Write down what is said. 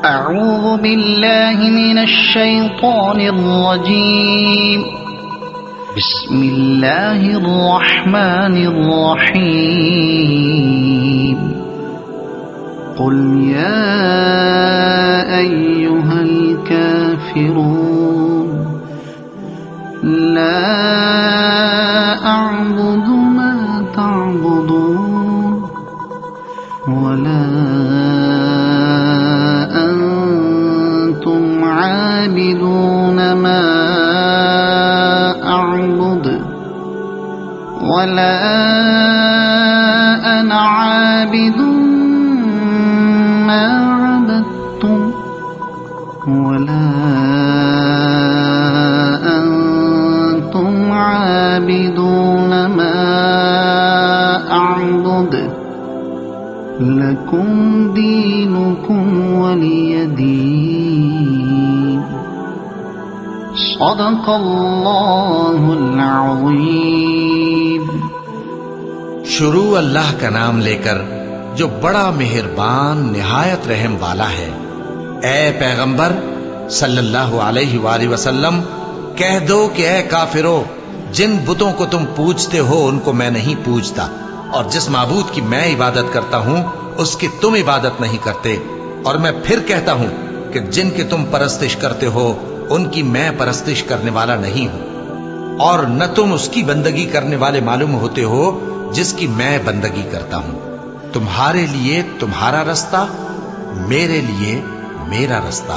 अऊज़ु बिल्लाहि मिनश शैतानिर रजीम। बिस्मिल्लाहिर रहमानिर रहीम। क़ुल या अय्युहल काफ़िरून ला अअबुदु मा तअबुदून वला अंतुम आबिदून मा अअबुद वला अना आबिदुन मा अबदतुम वला अंतुम आबिदून मा अअबुद लकुम दीनुकुम वलिय दीन। सदक़ल्लाहुल अज़ीम। शुरू अल्लाह का नाम लेकर जो बड़ा मेहरबान निहायत रहम वाला है। ए पैगंबर सल्लल्लाहु अलैहि वसल्लम, कह दो कि ए काफिरो, जिन बुतों को तुम पूजते हो उनको मैं नहीं पूजता, और जिस माबूद की मैं इबादत करता हूं उसकी तुम इबादत नहीं करते। और मैं फिर कहता हूं कि जिनकी तुम परस्तिश करते हो उनकी मैं परस्तिश करने वाला नहीं हूं, और न तुम उसकी बंदगी करने वाले मालूम होते हो जिसकी मैं बंदगी करता हूं। तुम्हारे लिए तुम्हारा रास्ता, मेरे लिए मेरा रास्ता।